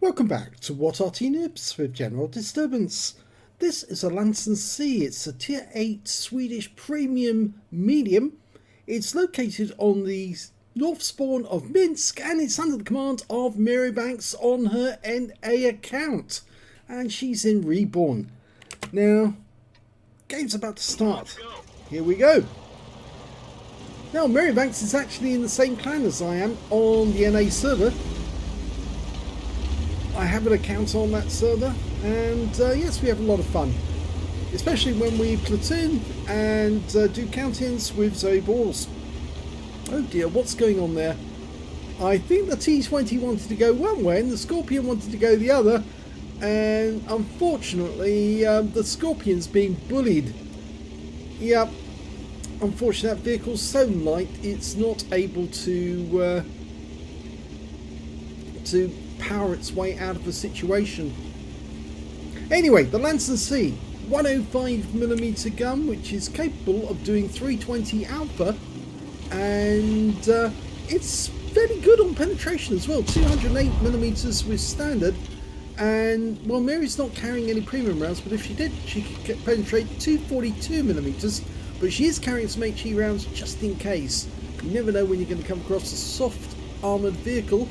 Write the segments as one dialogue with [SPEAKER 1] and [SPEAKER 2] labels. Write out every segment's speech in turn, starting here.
[SPEAKER 1] Welcome back to What Arty Noobs with General Disturbance. This is a Lansen C. It's a Tier 8 Swedish Premium Medium. It's located on the north spawn of Minsk and it's under the command of Mary Banks on her NA account. And she's in REBRN. Now, game's about to start. Here we go. Now, Mary Banks is actually in the same clan as I am on the NA server. I have an account on that server, and yes, we have a lot of fun, especially when we platoon and do count-ins with Zoe Balls. Oh dear, what's going on there? I think the T20 wanted to go one way and the Scorpion wanted to go the other, and unfortunately the Scorpion's being bullied. Yep, unfortunately that vehicle's so light it's not able to power its way out of the situation. Anyway, the Lansen C, 105mm gun, which is capable of doing 320 alpha, and it's fairly good on penetration as well. 208mm with standard, and well, Mary's not carrying any premium rounds, but if she did, she could penetrate 242mm. But she is carrying some HE rounds just in case. You never know when you're going to come across a soft armoured vehicle.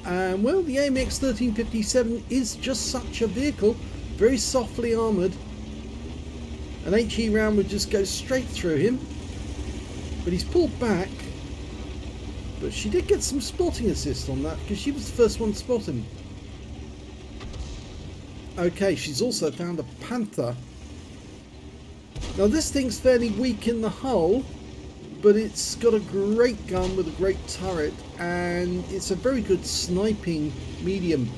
[SPEAKER 1] And well, the AMX 1357 is just such a vehicle, very softly armoured. An HE round would just go straight through him, but he's pulled back. But she did get some spotting assist on that because she was the first one to spot him. Okay, she's also found a Panther. Now this thing's fairly weak in the hull, but it's got a great gun with a great turret, and it's a very good sniping medium.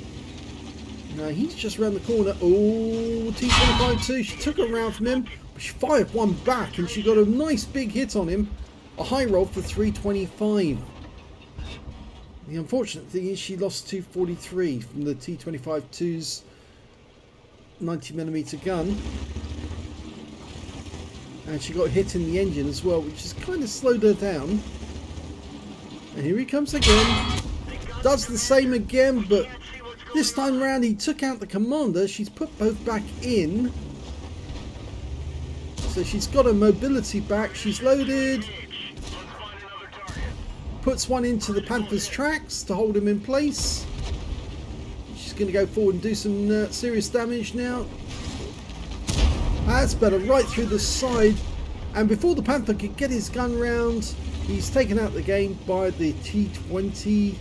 [SPEAKER 1] Now he's just around the corner. Oh, T25 too. She took a round from him, but she fired one back and she got a nice big hit on him. A high roll for 325. The unfortunate thing is she lost 243 from the T25-2's 90mm gun. And she got hit in the engine as well, which has kind of slowed her down. And here he comes again. Does the same again, but this time round he took out the commander. She's put both back in. So she's got her mobility back. She's loaded. Puts one into the Panther's tracks to hold him in place. She's going to go forward and do some serious damage now. That's better, right through the side, and before the Panther could get his gun round, he's taken out the game by the T20.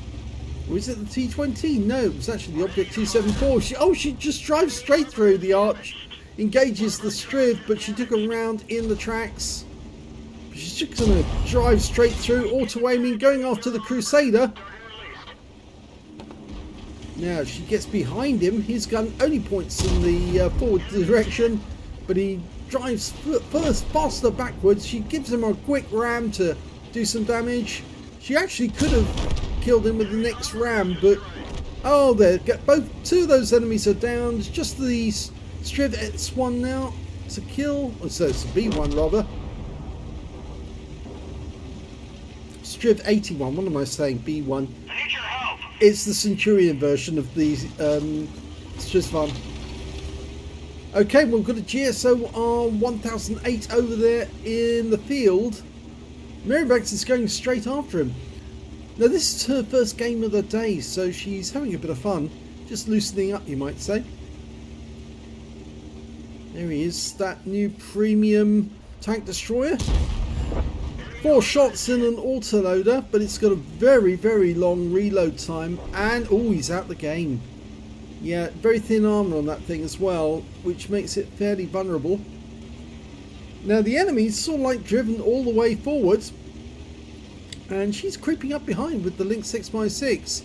[SPEAKER 1] Or is it the T20? No, it was actually the Object 274. She just drives straight through the arch, engages the Striv, but she took a round in the tracks. She's just going to drive straight through, auto-aiming, going after the Crusader. Now she gets behind him. His gun only points in the forward direction, but he drives first faster backwards. She gives him a quick ram to do some damage. She actually could have killed him with the next ram, but oh, there, two of those enemies are down. It's just the Striv S1 now to kill. Oh, so it's a B1 rather. Striv 81. What am I saying? B1. It's the Centurion version of the Strizvan. Okay, well, we've got a GSO 1008 over there in the field. Mary Banks is going straight after him. Now, this is her first game of the day, so she's having a bit of fun. Just loosening up, you might say. There he is, that new premium tank destroyer. 4 shots in an autoloader, but it's got a very, very long reload time. And, oh, he's out the game. Yeah, very thin armour on that thing as well, which makes it fairly vulnerable. Now the enemy's sort of like driven all the way forwards, and she's creeping up behind with the Lynx 6x6.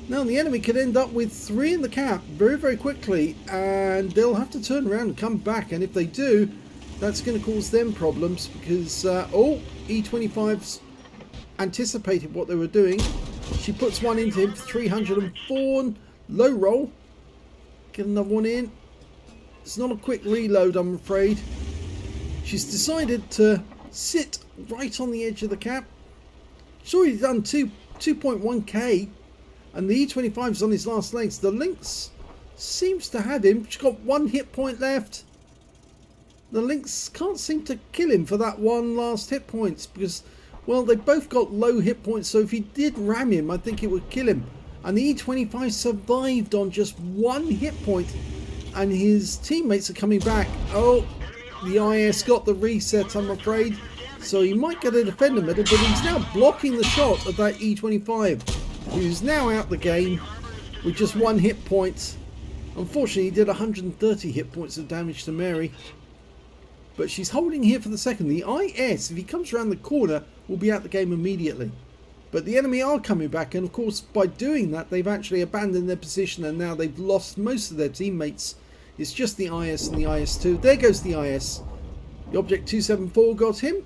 [SPEAKER 1] Now the enemy could end up with 3 in the cap very, very quickly, and they'll have to turn around and come back, and if they do, that's going to cause them problems because, oh, E25's anticipated what they were doing. She puts one into him for 304, low roll. Get another one in. It's not a quick reload, I'm afraid. She's decided to sit right on the edge of the cap. She's already done 2.1k. And the E25's on his last legs. The Lynx seems to have him. She's got 1 hit point left. The Lynx can't seem to kill him for that one last hit points because, well, they both got low hit points, so if he did ram him, I think it would kill him. And the E25 survived on just 1 hit point, and his teammates are coming back. Oh, the IS got the reset, I'm afraid, so he might get a defender medal, but he's now blocking the shot of that E25, who's now out the game with just 1 hit point. Unfortunately, he did 130 hit points of damage to Mary. But she's holding here for the second. The IS, if he comes around the corner, will be out the game immediately. But the enemy are coming back, and of course by doing that they've actually abandoned their position, and now they've lost most of their teammates. It's just the IS and the IS-2. There goes the IS. The Object 274 got him.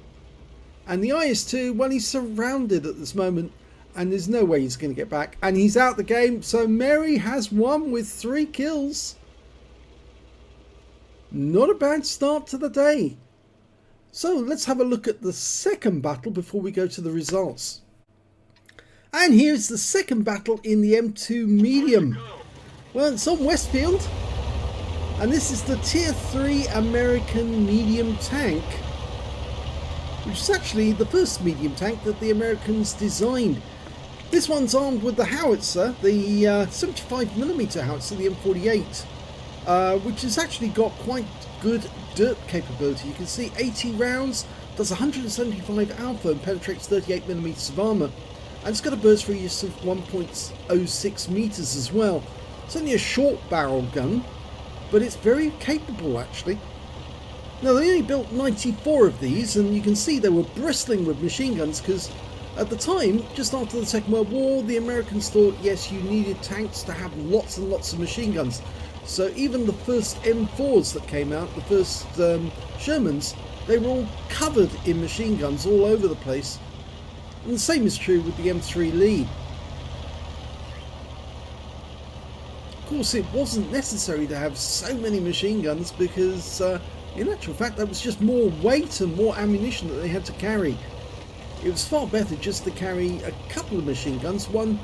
[SPEAKER 1] And the IS-2, well, he's surrounded at this moment, and there's no way he's going to get back. And he's out the game, so Mary has won with 3 kills. Not a bad start to the day. So let's have a look at the second battle before we go to the results. And here's the second battle in the M2 Medium. Well, it's on Westfield. And this is the Tier 3 American medium tank, which is actually the first medium tank that the Americans designed. This one's armed with the howitzer, the 75mm howitzer, the M48. Which has actually got quite good dirt capability. You can see 80 rounds, does 175 alpha and penetrates 38mm of armour. And it's got a burst radius of 1.06 meters as well. It's only a short barrel gun, but it's very capable actually. Now they only built 94 of these, and you can see they were bristling with machine guns because at the time, just after the Second World War, the Americans thought, yes, you needed tanks to have lots and lots of machine guns. So even the first M4s that came out, the first Shermans, they were all covered in machine guns all over the place. And the same is true with the M3 Lee. Of course, it wasn't necessary to have so many machine guns because, in actual fact, that was just more weight and more ammunition that they had to carry. It was far better just to carry a couple of machine guns, one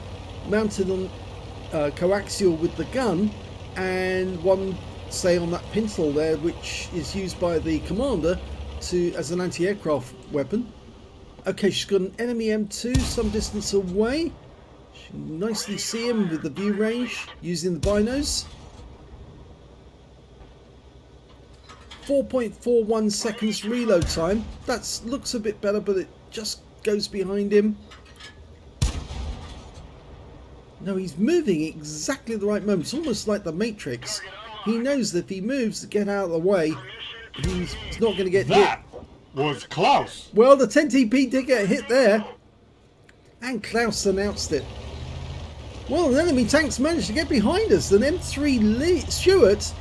[SPEAKER 1] mounted on coaxial with the gun, and one, say, on that pintle there, which is used by the commander as an anti-aircraft weapon. Okay, she's got an enemy M2 some distance away. She can nicely see him with the view range using the binos. 4.41 seconds reload time. That looks a bit better, but it just goes behind him. No, he's moving exactly at the right moment. It's almost like the Matrix. He knows that if he moves to get out of the way, he's not going to get hit.
[SPEAKER 2] That was close.
[SPEAKER 1] Well, the 10TP did get hit there. And Klaus announced it. Well, the enemy tank's managed to get behind us. And M3 Stewart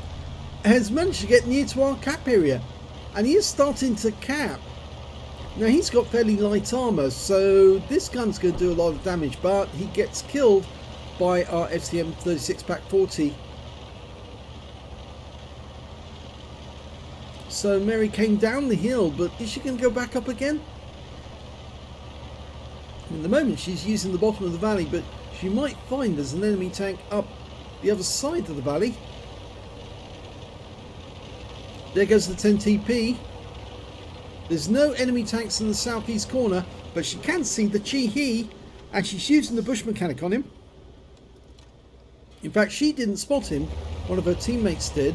[SPEAKER 1] has managed to get near to our cap area. And he is starting to cap. Now, he's got fairly light armour, so this gun's going to do a lot of damage. But he gets killed by our FCM 36 Pack 40. So Mary came down the hill, but is she going to go back up again? In the moment she's using the bottom of the valley, but she might find there's an enemy tank up the other side of the valley. There goes the 10TP. There's no enemy tanks in the southeast corner, but she can see the Chi-He, and she's using the bush mechanic on him. In fact, she didn't spot him, one of her teammates did.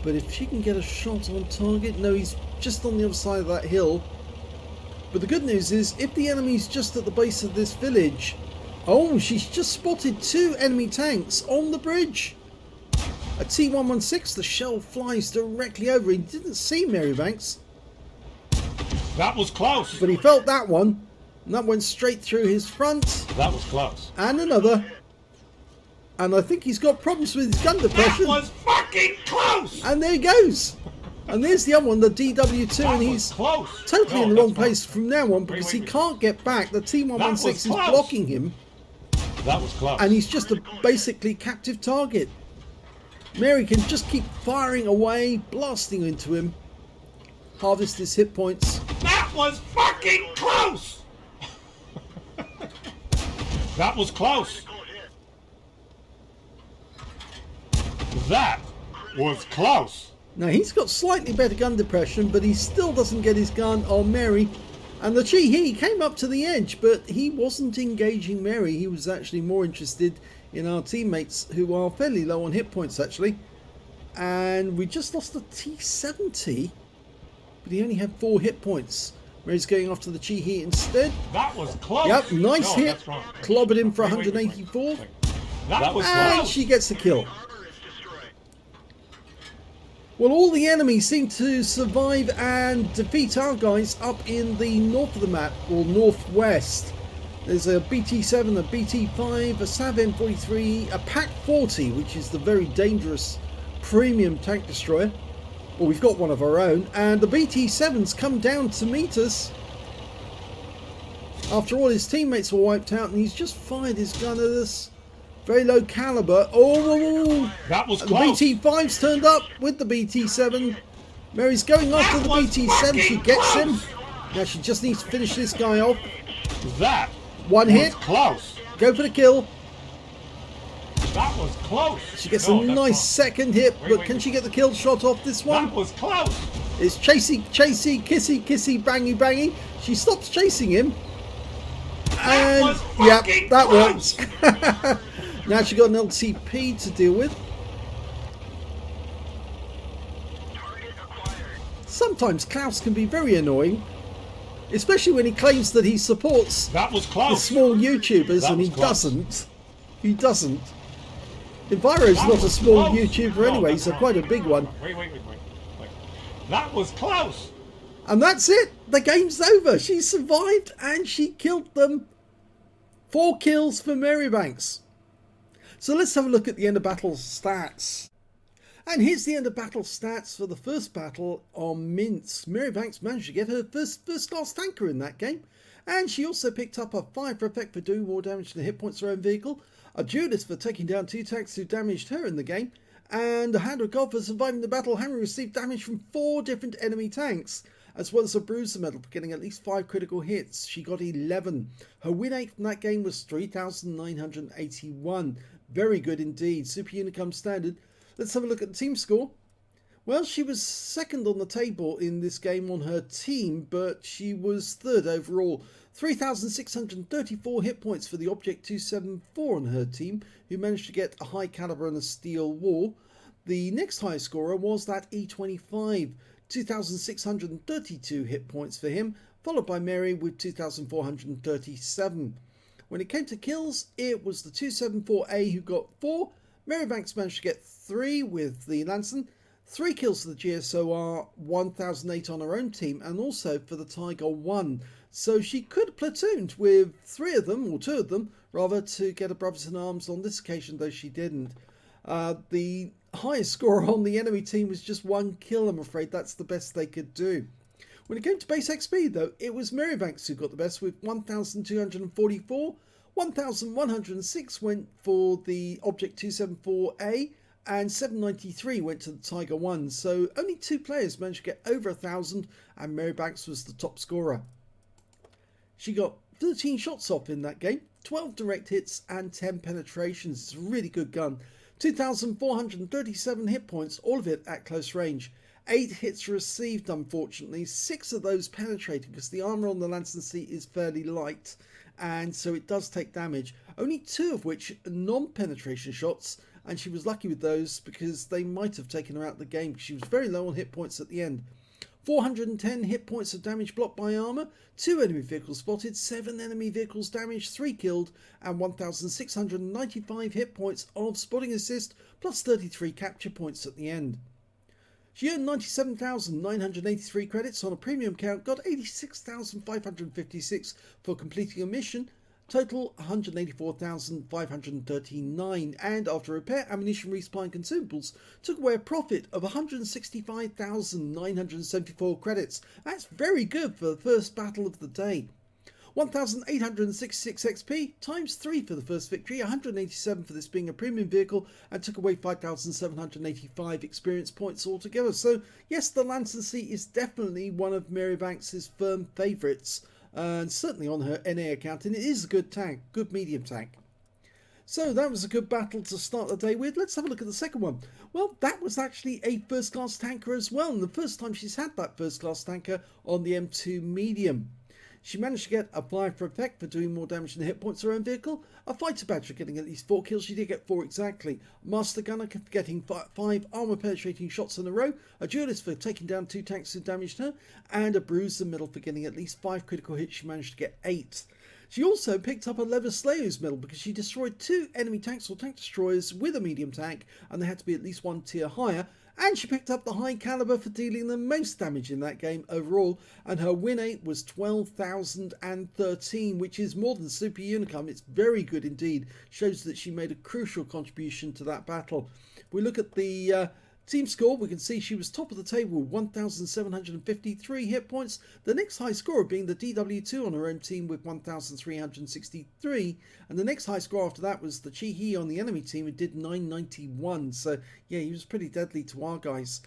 [SPEAKER 1] But if she can get a shot on target, no, he's just on the other side of that hill. But the good news is, if the enemy's just at the base of this village, oh, she's just spotted 2 enemy tanks on the bridge. A T-116, the shell flies directly over. He didn't see Marybanks.
[SPEAKER 2] That was close.
[SPEAKER 1] But he felt that one, and that went straight through his front.
[SPEAKER 2] That was close.
[SPEAKER 1] And another. And I think he's got problems with his gun depression.
[SPEAKER 2] That was fucking close.
[SPEAKER 1] And there he goes. And there's the other one, the DW2, and he's
[SPEAKER 2] close.
[SPEAKER 1] Totally in the wrong place from now on because he can't get back. The T-116 is blocking him.
[SPEAKER 2] That was close.
[SPEAKER 1] And he's just a basically captive target. Mary can just keep firing away, blasting into him. Harvest his hit points.
[SPEAKER 2] That was fucking close. That was close. That was close.
[SPEAKER 1] Now he's got slightly better gun depression, but he still doesn't get his gun on Mary. And the Chi-He came up to the edge, but he wasn't engaging Mary. He was actually more interested in our teammates, who are fairly low on hit points actually. And we just lost the T-70, but he only had 4 hit points. Mary's going after the Chi-He instead.
[SPEAKER 2] That was close.
[SPEAKER 1] Yep, nice
[SPEAKER 2] No,
[SPEAKER 1] hit.
[SPEAKER 2] that's wrong.
[SPEAKER 1] Clobbered him for
[SPEAKER 2] Wait,
[SPEAKER 1] 184.
[SPEAKER 2] That was
[SPEAKER 1] And
[SPEAKER 2] close.
[SPEAKER 1] she gets the kill. Well, all the enemies seem to survive and defeat our guys up in the north of the map, or northwest. There's a BT-7, a BT-5, a Sav M43, a PaK-40, which is the very dangerous premium tank destroyer. Well, we've got one of our own, and the BT-7's come down to meet us. After all his teammates were wiped out, and he's just fired his gun at us. Very low caliber. Oh,
[SPEAKER 2] that was
[SPEAKER 1] the
[SPEAKER 2] close.
[SPEAKER 1] BT-5's turned up with the BT-7. Mary's going after the BT-7. She gets him. Now she just needs to finish this guy off.
[SPEAKER 2] That
[SPEAKER 1] One
[SPEAKER 2] was
[SPEAKER 1] hit.
[SPEAKER 2] close.
[SPEAKER 1] Go for the kill.
[SPEAKER 2] That was close.
[SPEAKER 1] She gets
[SPEAKER 2] No,
[SPEAKER 1] a
[SPEAKER 2] that's
[SPEAKER 1] nice
[SPEAKER 2] wrong.
[SPEAKER 1] second hit,
[SPEAKER 2] Wait,
[SPEAKER 1] but
[SPEAKER 2] wait,
[SPEAKER 1] can
[SPEAKER 2] wait.
[SPEAKER 1] she get the kill shot off this one?
[SPEAKER 2] That was close.
[SPEAKER 1] It's chasey, chasey, kissy, kissy, bangy, bangy. She stops chasing him. And
[SPEAKER 2] was
[SPEAKER 1] yep,
[SPEAKER 2] fucking
[SPEAKER 1] that
[SPEAKER 2] close.
[SPEAKER 1] works. Now she got an LTP to deal with. Sometimes Klaus can be very annoying, especially when he claims that he supports
[SPEAKER 2] That was
[SPEAKER 1] the
[SPEAKER 2] close.
[SPEAKER 1] small YouTubers,
[SPEAKER 2] That
[SPEAKER 1] and he
[SPEAKER 2] was close.
[SPEAKER 1] doesn't. He doesn't. Enviro's
[SPEAKER 2] That
[SPEAKER 1] not a
[SPEAKER 2] was
[SPEAKER 1] small
[SPEAKER 2] close.
[SPEAKER 1] YouTuber
[SPEAKER 2] No,
[SPEAKER 1] anyway,
[SPEAKER 2] that's
[SPEAKER 1] so
[SPEAKER 2] wrong.
[SPEAKER 1] quite a big one.
[SPEAKER 2] Wait. That was close.
[SPEAKER 1] And that's it. The game's over. She survived and she killed them. 4 kills for Marybanks. So let's have a look at the end of battle stats. And here's the end of battle stats for the first battle on Minsk. Marybanks managed to get her first class tanker in that game. And she also picked up a 5 for effect for doing more damage to the hit points of her own vehicle, a duelist for taking down 2 tanks who damaged her in the game, and a hand of God for surviving the battle. Henry received damage from 4 different enemy tanks, as well as a bruiser medal for getting at least 5 critical hits. She got 11. Her win rate from that game was 3,981. Very good indeed. Super Unicum standard. Let's have a look at the team score. Well, she was second on the table in this game on her team, but she was third overall. 3,634 hit points for the Object 274 on her team, who managed to get a high caliber and a steel wall. The next highest scorer was that E25, 2,632 hit points for him, followed by Mary with 2,437. When it came to kills, it was the 274A who got 4. Marybanks managed to get 3 with the Lansen, 3 kills for the GSOR 1008 on her own team, and also for the Tiger 1. So she could have platooned with 3 of them, or 2 of them, rather, to get a brothers in arms on this occasion, though she didn't. The highest score on the enemy team was just 1 kill, I'm afraid. That's the best they could do. When it came to base XP, though, it was Marybanks who got the best with 1,244. 1,106 went for the Object 274A, and 793 went to the Tiger 1. So only 2 players managed to get over 1,000, and Marybanks was the top scorer. She got 13 shots off in that game, 12 direct hits and 10 penetrations. It's a really good gun. 2,437 hit points, all of it at close range. 8 hits received, unfortunately, 6 of those penetrating, because the armour on the Lansen seat is fairly light, and so it does take damage. Only 2 of which are non-penetration shots, and she was lucky with those because they might have taken her out of the game, because she was very low on hit points at the end. 410 hit points of damage blocked by armour, 2 enemy vehicles spotted, 7 enemy vehicles damaged, 3 killed, and 1,695 hit points of spotting assist, plus 33 capture points at the end. She earned 97,983 credits on a premium count, got 86,556 for completing a mission, total 184,539, and after repair, ammunition, resupply and consumables, took away a profit of 165,974 credits. That's very good for the first battle of the day. 1,866 XP times 3 for the first victory, 187 for this being a premium vehicle, and took away 5,785 experience points altogether. So yes, the Lansen seat is definitely one of Marybanks' firm favourites, and certainly on her NA account, and it is a good tank, good medium tank. So that was a good battle to start the day with. Let's have a look at the second one. Well, that was actually a first class tanker as well, and the first time she's had that first class tanker on the M2 medium. She managed to get a 5 for effect for doing more damage than the hit points of her own vehicle, a fighter badge for getting at least 4 kills, she did get 4 exactly, a master gunner for getting 5 armor penetrating shots in a row, a duelist for taking down 2 tanks who damaged her, and a bruiser medal for getting at least 5 critical hits, she managed to get 8. She also picked up a Lever Slayer's medal because she destroyed 2 enemy tanks or tank destroyers with a medium tank, and they had to be at least 1 tier higher. And she picked up the high caliber for dealing the most damage in that game overall, and her win rate was 12,013, which is more than Super Unicum. It's very good indeed. Shows that she made a crucial contribution to that battle. If we look at the team score, we can see she was top of the table with 1,753 hit points. The next high scorer being the DW2 on her own team with 1,363. And the next high score after that was the Chi-He on the enemy team, who did 991. So yeah, he was pretty deadly to our guys.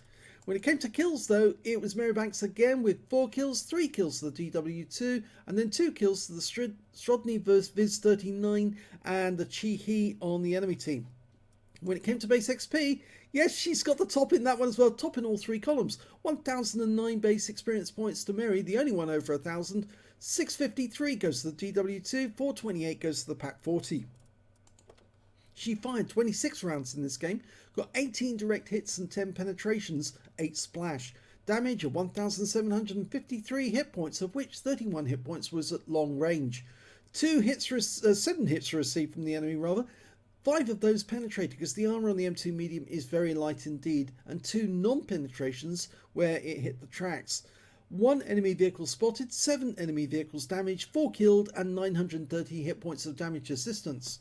[SPEAKER 1] When it came to kills though, it was Marybanks again with 4 kills, 3 kills to the DW2, and then 2 kills to the Strodny vs Viz 39 and the Chi-He on the enemy team. When it came to base XP, yes, she's got the top in that one as well, top in all 3 columns. 1,009 base experience points to Mary, the only one over 1,000. 653 goes to the DW2, 428 goes to the Pack 40. She fired 26 rounds in this game, got 18 direct hits and 10 penetrations, 8 splash. Damage of 1,753 hit points, of which 31 hit points was at long range. 7 hits were received from the enemy rather. 5 of those penetrated because the armour on the M2 medium is very light indeed, and 2 non-penetrations where it hit the tracks. 1 enemy vehicle spotted, 7 enemy vehicles damaged, 4 killed and 930 hit points of damage assistance.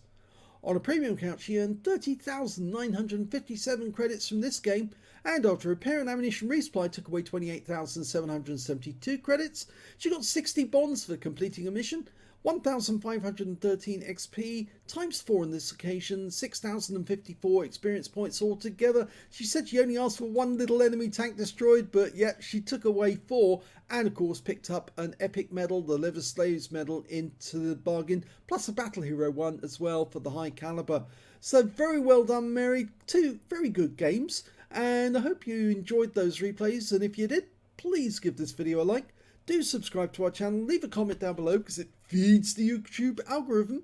[SPEAKER 1] On a premium account she earned 30,957 credits from this game, and after repair and ammunition resupply took away 28,772 credits. She got 60 bonds for completing a mission, 1,513 XP, times 4 on this occasion, 6,054 experience points altogether. She said she only asked for 1 little enemy tank destroyed, but yet she took away 4, and of course picked up an epic medal, the Lever Slaves medal, into the bargain, plus a Battle Hero one as well for the high caliber. So very well done, Mary. 2 very good games, and I hope you enjoyed those replays, and if you did, please give this video a like. Do subscribe to our channel, leave a comment down below because it feeds the YouTube algorithm,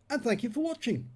[SPEAKER 1] and thank you for watching.